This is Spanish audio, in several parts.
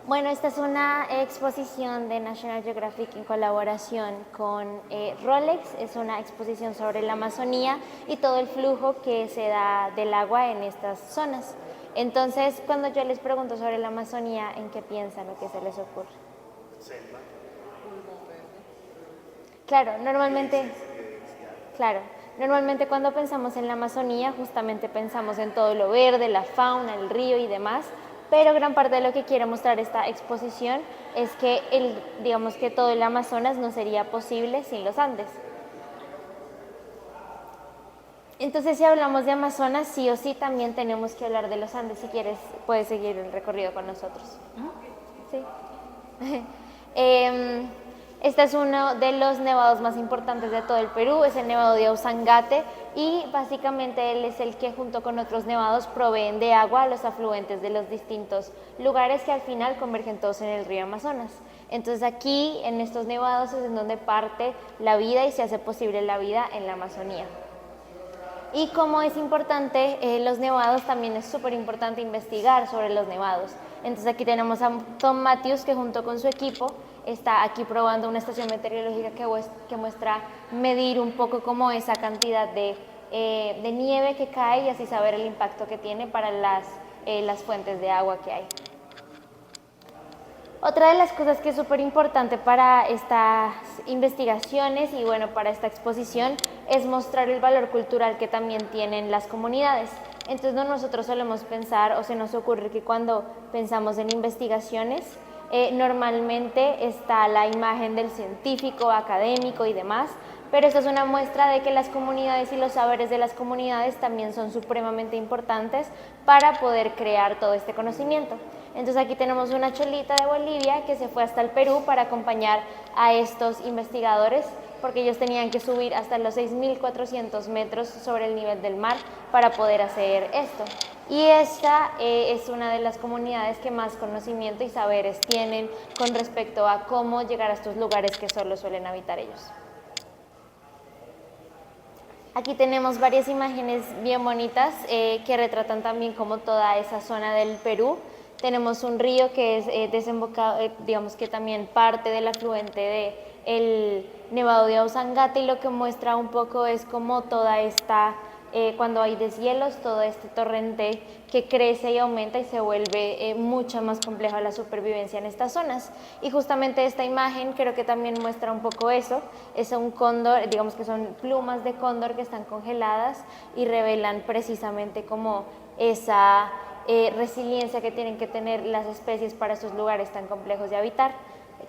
Bueno, esta es una exposición de National Geographic en colaboración con Rolex. Es una exposición sobre la Amazonía y todo el flujo que se da del agua en estas zonas. Entonces, cuando yo les pregunto sobre la Amazonía, ¿en qué piensan o qué se les ocurre? Selva. Claro, normalmente cuando pensamos en la Amazonía, justamente pensamos en todo lo verde, la fauna, el río y demás, pero gran parte de lo que quiere mostrar esta exposición es que digamos que todo el Amazonas no sería posible sin los Andes. Entonces, si hablamos de Amazonas, sí o sí también tenemos que hablar de los Andes. Si quieres, puedes seguir el recorrido con nosotros. Sí. Este es uno de los nevados más importantes de todo el Perú, es el nevado de Ausangate, y básicamente él es el que junto con otros nevados proveen de agua a los afluentes de los distintos lugares que al final convergen todos en el río Amazonas. Entonces aquí en estos nevados es en donde parte la vida y se hace posible la vida en la Amazonía. Y como es importante los nevados, también es súper importante investigar sobre los nevados. Entonces aquí tenemos a Tom Matthews, que junto con su equipo está aquí probando una estación meteorológica que muestra medir un poco como esa cantidad de nieve que cae y así saber el impacto que tiene para las fuentes de agua que hay. Otra de las cosas que es súper importante para estas investigaciones y bueno, para esta exposición es mostrar el valor cultural que también tienen las comunidades. Entonces nosotros solemos pensar o se nos ocurre que cuando pensamos en investigaciones normalmente está la imagen del científico, académico y demás, pero esta es una muestra de que las comunidades y los saberes de las comunidades también son supremamente importantes para poder crear todo este conocimiento. Entonces aquí tenemos una cholita de Bolivia que se fue hasta el Perú para acompañar a estos investigadores porque ellos tenían que subir hasta los 6.400 metros sobre el nivel del mar para poder hacer esto. Y esta es una de las comunidades que más conocimiento y saberes tienen con respecto a cómo llegar a estos lugares que solo suelen habitar ellos. Aquí tenemos varias imágenes bien bonitas que retratan también como toda esa zona del Perú. Tenemos un río que es desembocado, digamos que también parte del afluente del Nevado de Ausangate, y lo que muestra un poco es como toda esta, cuando hay deshielos, todo este torrente que crece y aumenta y se vuelve mucho más compleja la supervivencia en estas zonas. Y justamente esta imagen creo que también muestra un poco eso, es un cóndor, digamos que son plumas de cóndor que están congeladas y revelan precisamente como esa resiliencia que tienen que tener las especies para esos lugares tan complejos de habitar.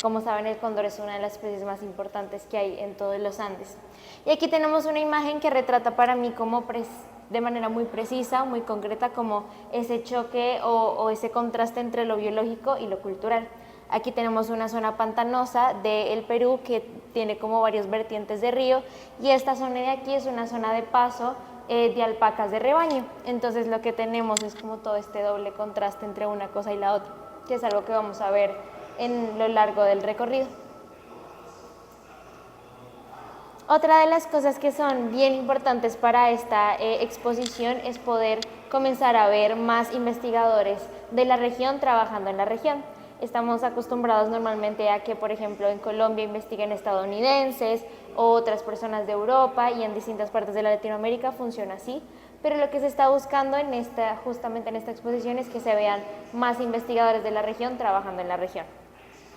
Como saben, el cóndor es una de las especies más importantes que hay en todos los Andes. Y aquí tenemos una imagen que retrata para mí como de manera muy precisa, muy concreta, como ese choque o ese contraste entre lo biológico y lo cultural. Aquí tenemos una zona pantanosa del Perú que tiene como varios vertientes de río, y esta zona de aquí es una zona de paso de alpacas de rebaño. Entonces lo que tenemos es como todo este doble contraste entre una cosa y la otra, que es algo que vamos a ver en lo largo del recorrido. Otra de las cosas que son bien importantes para esta exposición es poder comenzar a ver más investigadores de la región trabajando en la región. Estamos acostumbrados normalmente a que, por ejemplo, en Colombia investiguen estadounidenses o otras personas de Europa, y en distintas partes de Latinoamérica funciona así, pero lo que se está buscando justamente en esta exposición es que se vean más investigadores de la región trabajando en la región.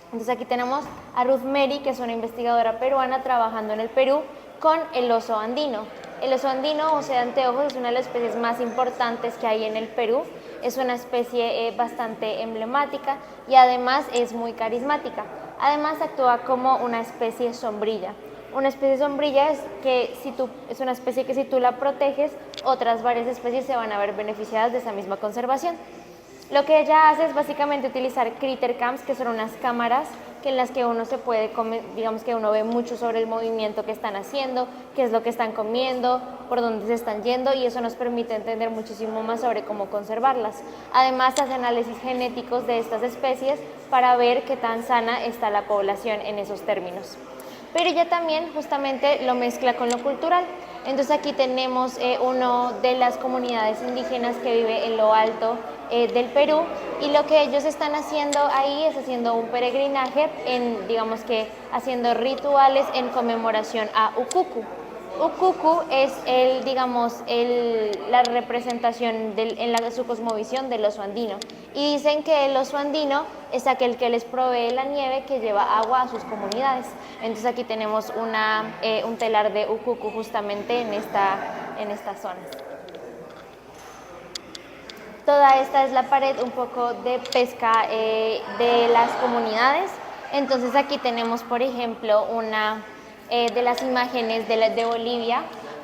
Entonces aquí tenemos a Ruth Mary, que es una investigadora peruana trabajando en el Perú con el oso andino. El oso andino o sea anteojos es una de las especies más importantes que hay en el Perú. Es una especie bastante emblemática y además es muy carismática. Además actúa como una especie sombrilla. Una especie sombrilla es una especie que si tú la proteges, otras varias especies se van a ver beneficiadas de esa misma conservación. Lo que ella hace es básicamente utilizar critter cams, que son unas cámaras en las que uno se puede, digamos que uno ve mucho sobre el movimiento que están haciendo, qué es lo que están comiendo, por dónde se están yendo, y eso nos permite entender muchísimo más sobre cómo conservarlas. Además, hace análisis genéticos de estas especies para ver qué tan sana está la población en esos términos. Pero ella también justamente lo mezcla con lo cultural. Entonces aquí tenemos uno de las comunidades indígenas que vive en lo alto del Perú, y lo que ellos están haciendo ahí es haciendo un peregrinaje, digamos que haciendo rituales en conmemoración a Ukuku. Ukuku es la representación en su cosmovisión del oso andino, y dicen que el oso andino es aquel que les provee la nieve que lleva agua a sus comunidades. Entonces aquí tenemos un telar de Ukuku justamente en estas zonas. Toda esta es la pared un poco de pesca de las comunidades. Entonces aquí tenemos, por ejemplo, una de las imágenes de Bolivia,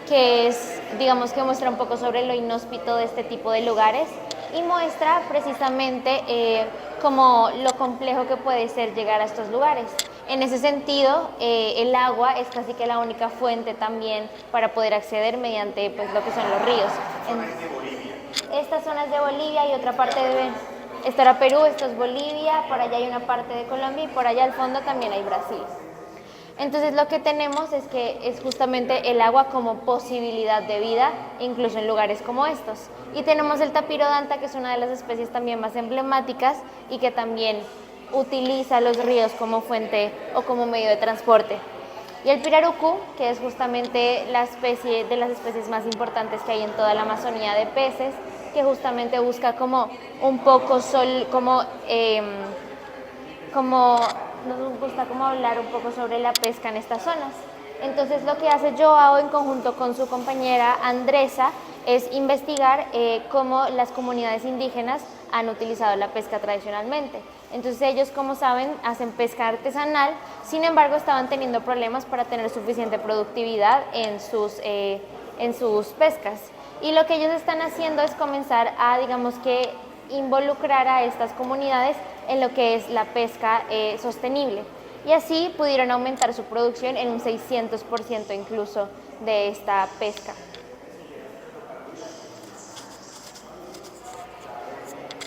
que digamos que muestra un poco sobre lo inhóspito de este tipo de lugares, y muestra precisamente como lo complejo que puede ser llegar a estos lugares. En ese sentido, el agua es casi que la única fuente también para poder acceder mediante pues, lo que son los ríos. Estas zonas de Bolivia y otra parte esto era Perú, esto es Bolivia, por allá hay una parte de Colombia y por allá al fondo también hay Brasil. Entonces lo que tenemos es que es justamente el agua como posibilidad de vida, incluso en lugares como estos. Y tenemos el tapirodanta, que es una de las especies también más emblemáticas y que también utiliza los ríos como fuente o como medio de transporte. Y el pirarucu, que es justamente la especie de las especies más importantes que hay en toda la Amazonía de peces, que justamente busca como un poco nos gusta como hablar un poco sobre la pesca en estas zonas. Entonces lo que hace Joao en conjunto con su compañera Andresa es investigar cómo las comunidades indígenas han utilizado la pesca tradicionalmente. Entonces ellos, como saben, hacen pesca artesanal, sin embargo estaban teniendo problemas para tener suficiente productividad en sus pescas. Y lo que ellos están haciendo es comenzar a, digamos que, involucrar a estas comunidades en lo que es la pesca sostenible. Y así pudieron aumentar su producción en un 600% incluso de esta pesca.